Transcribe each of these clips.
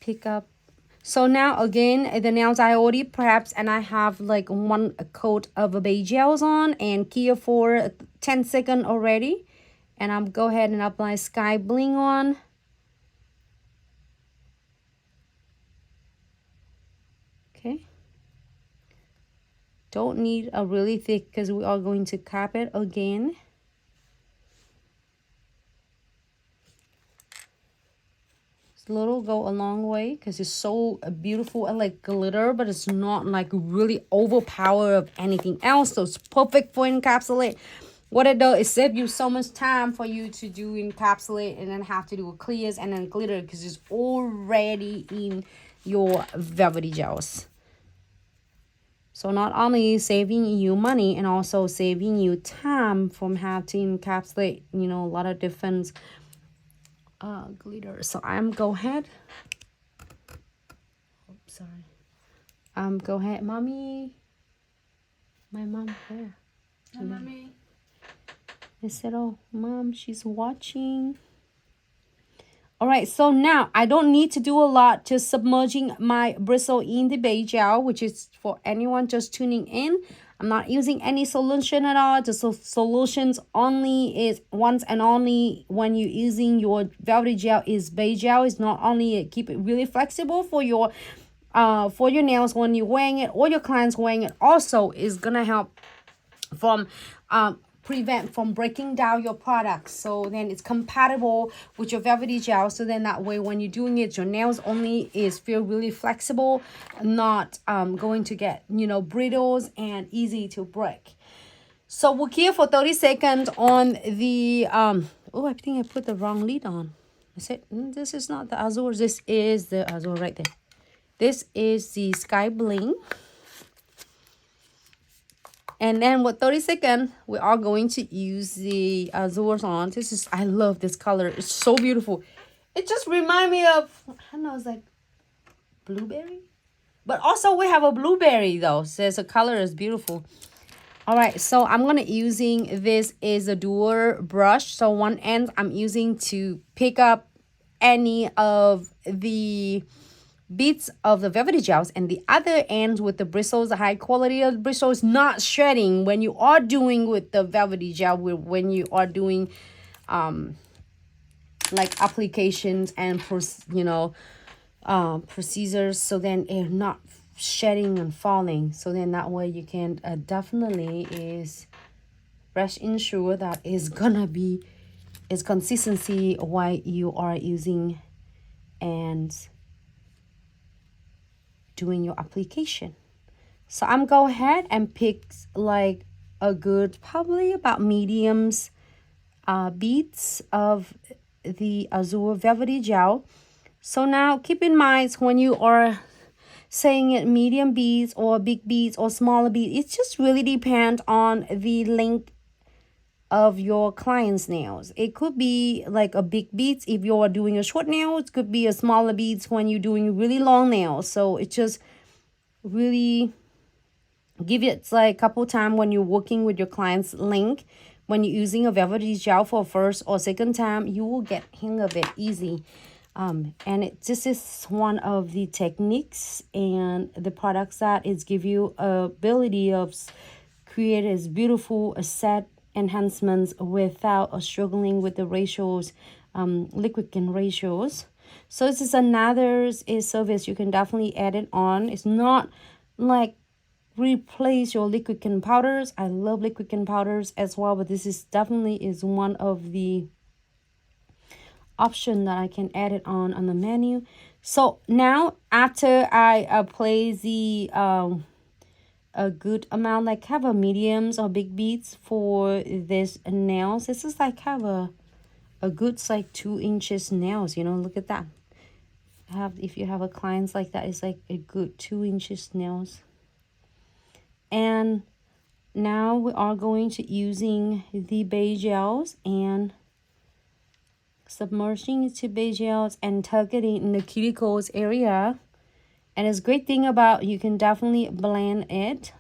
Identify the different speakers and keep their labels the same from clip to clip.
Speaker 1: pick up. So now again, the nails I already prepped, and I have like one coat of beige gels on and Kia for 10 seconds already. And I'm go ahead and apply Sky Bling on. Okay. Don't need a really thick because we are going to cap it again. Little go a long way because it's so beautiful and like glitter, but it's not like really overpower of anything else, so it's perfect for encapsulate. What it does is save you so much time for you to do encapsulate and then have to do a clears and then glitter because it's already in your velvety gels. So not only saving you money and also saving you time from having to encapsulate, you know, a lot of different glitter. So I'm go ahead. Oops, sorry. Go ahead, mommy. My mom there.
Speaker 2: Hi, mommy.
Speaker 1: I said, oh, mom, she's watching. All right, so now I don't need to do a lot, just submerging my bristle in the beige gel, which is for anyone just tuning in. I'm not using any solution at all. The solutions only is once and only when you're using your velvet gel is beige gel. It's not only keep it really flexible for your nails when you're wearing it or your clients wearing it. Also is gonna help from prevent from breaking down your products, so then it's compatible with your velvety gel, so then that way when you're doing it, your nails only is feel really flexible, not going to get, you know, brittles and easy to break. So we'll keep for 30 seconds on the oh, I think I put the wrong lid on. I said this is not the azure, this is the azure right there. This is the Sky Bling. And then with 30 seconds, we are going to use the azures on. This is, I love this color. It's so beautiful. It just reminds me of, I don't know, it's like blueberry. But also we have a blueberry though. So the color is beautiful. All right, so I'm going to using, this is a dual brush. So one end I'm using to pick up any of the bits of the velvety gels, and the other end with the bristles, the high quality of the bristles, not shedding when you are doing with the velvety gel, when you are doing like applications and procedures, so then it's not shedding and falling. So then that way you can definitely is rest ensure that is gonna be is consistency while you are using and doing your application. So I'm go ahead and pick like a good, probably about mediums beads of the azure velvety gel. So now keep in mind when you are saying it medium beads or big beads or smaller beads, it just really depends on the length of your client's nails. It could be like a big beads if you're doing a short nail. It could be a smaller beads when you're doing really long nails. So it just really give it like a couple times when you're working with your client's length. When you're using a velvety gel for first or second time, you will get hang of it easy. And this is one of the techniques and the products that is give you ability of create this beautiful set enhancements without struggling with the ratios, liquid skin ratios. So this is another service you can definitely add it on. It's not like replace your liquid skin powders. I love liquid skin powders as well, but this is definitely is one of the option that I can add it on the menu. So now after I place the a good amount, like have a mediums or big beads for this nails. This is like have a good like 2 inches nails, you know, look at that. If you have a clients like that, it's like a good 2 inches nails. And now we are going to using the beige gels and submerging into beige gels and targeting in the cuticles area. And it's great thing about you can definitely blend it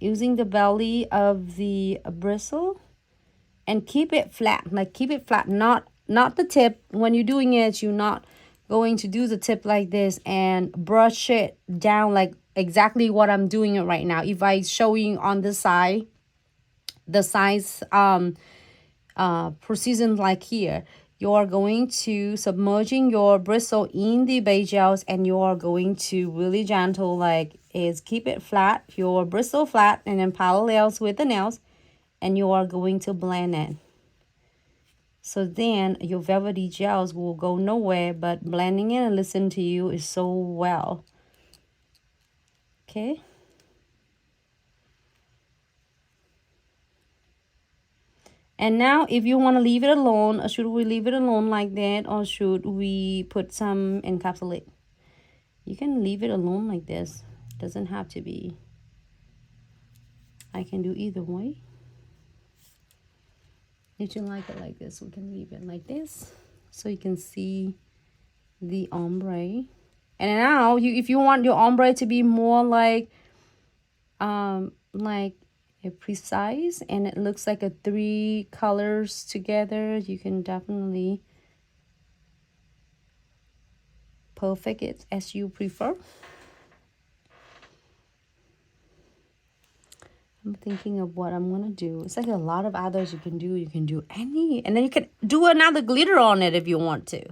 Speaker 1: using the belly of the bristle and keep it flat, like keep it flat, not the tip. When you're doing it, you're not going to do the tip like this and brush it down like exactly what I'm doing it right now. If I show you on the side, the size precision like here, you are going to submerging your bristle in the beige gels, and you are going to really gentle, like is keep it flat, your bristle flat, and then parallels with the nails, and you are going to blend it. So then your velvety gels will go nowhere, but blending it and listen to you is so well. Okay. And now if you want to leave it alone, or should we leave it alone like that, or should we put some encapsulate? You can leave it alone like this. It doesn't have to be. I can do either way. If you like it like this, we can leave it like this, so you can see the ombre. And now if you want your ombre to be more like a precise, and it looks like a 3 colors together, you can definitely perfect it as you prefer. I'm thinking of what I'm gonna do. It's like a lot of others you can do. You can do any, and then you can do another glitter on it if you want to.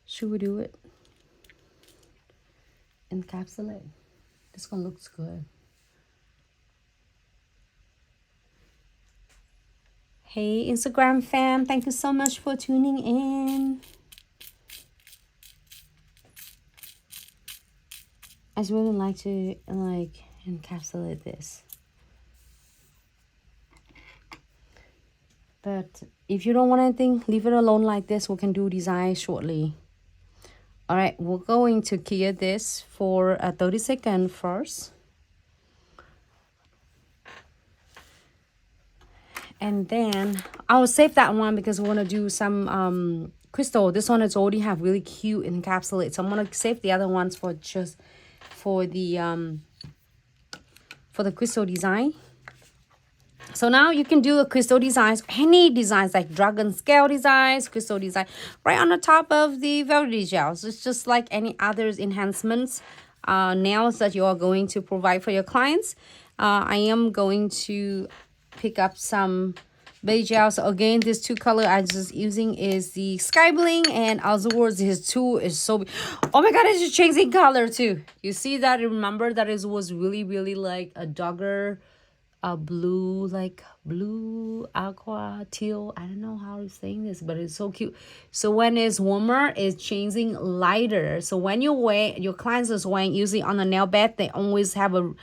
Speaker 1: Should we do it? Encapsulate. This one looks good. Hey Instagram fam, thank you so much for tuning in. I really like to encapsulate this. But if you don't want anything, leave it alone like this. We can do design shortly. All right, we're going to cure this for 30 seconds first. And then I'll save that one because we want to do some crystal. This one is already have really cute encapsulate. So I'm going to save the other ones for just for the crystal design. So now you can do a crystal designs, any designs like dragon scale designs, crystal design, right on the top of the velvety gels. It's just like any others enhancements, nails that you are going to provide for your clients. I am going to pick up some beige gels. So again, this 2 color I'm just using is the Sky Bling, and Azur's his 2 is so, oh my god, it's just changing color too. You see that? Remember that it was really like a darker blue, like blue, aqua, teal. I don't know how I'm saying this, but it's so cute. So when it's warmer, it's changing lighter. So when you wear, your clients is wearing usually on the nail bed, they always have a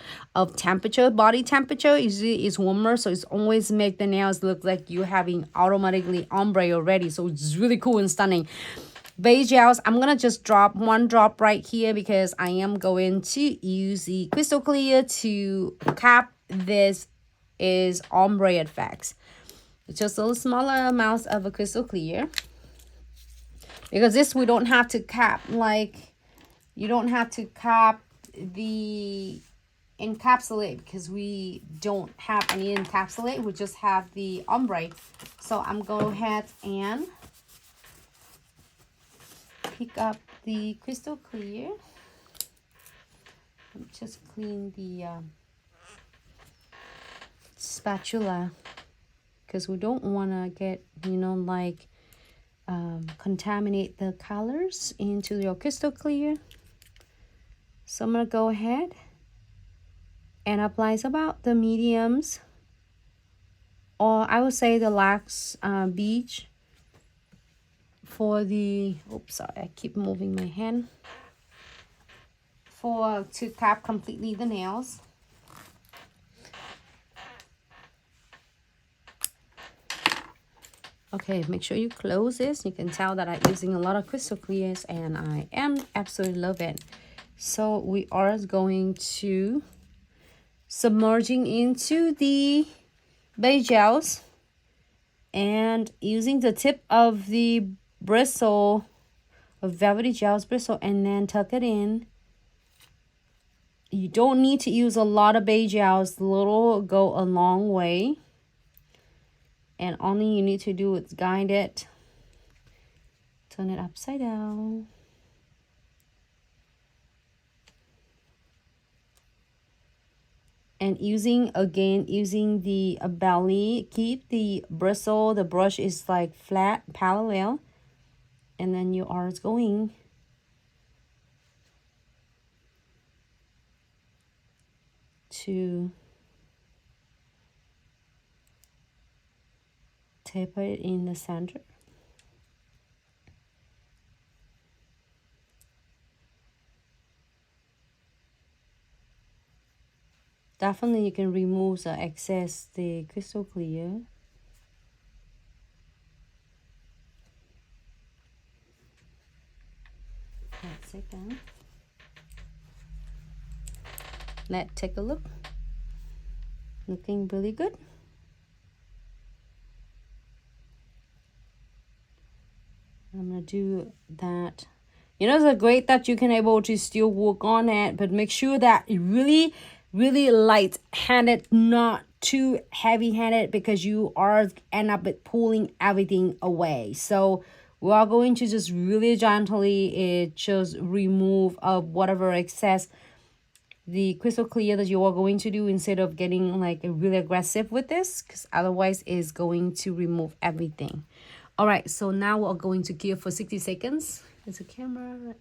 Speaker 1: temperature, body temperature. Usually it's warmer, so it's always make the nails look like you having automatically ombre already. So it's really cool and stunning. Beige gels, I'm gonna just drop 1 drop right here because I am going to use the crystal clear to cap this is ombre effects. It's just a little smaller amount of a crystal clear, because this we don't have to cap, like you don't have to cap the encapsulate because we don't have any encapsulate, we just have the ombre. So I'm going ahead and pick up the crystal clear. Just clean the spatula because we don't want to get, you know, like contaminate the colors into your crystal clear. So I'm going to go ahead and apply about the mediums, or I would say the lax beige for the, oops, sorry, I keep moving my hand, to cap completely the nails. Okay, make sure you close this. You can tell that I'm using a lot of crystal clears, and I am absolutely love it. So we are going to submerging into the beige gels and using the tip of the bristle of velvety gels bristle, and then tuck it in. You don't need to use a lot of beige gels. Little go a long way. And only you need to do is guide it, turn it upside down. And using the belly, keep the bristle, the brush is like flat, parallel. And then you are going to taper it in the center. Definitely you can remove the excess, the crystal clear. Let's second. Let's take a look. Looking really good. I'm gonna do that. You know, it's great that you can able to still work on it, but make sure that it really light-handed, not too heavy-handed, because you are end up with pulling everything away. So we are going to just really gently just remove whatever excess, the crystal clear that you are going to do, instead of getting like really aggressive with this, because otherwise it's going to remove everything. All right, so now we're going to give for 60 seconds. There's a camera.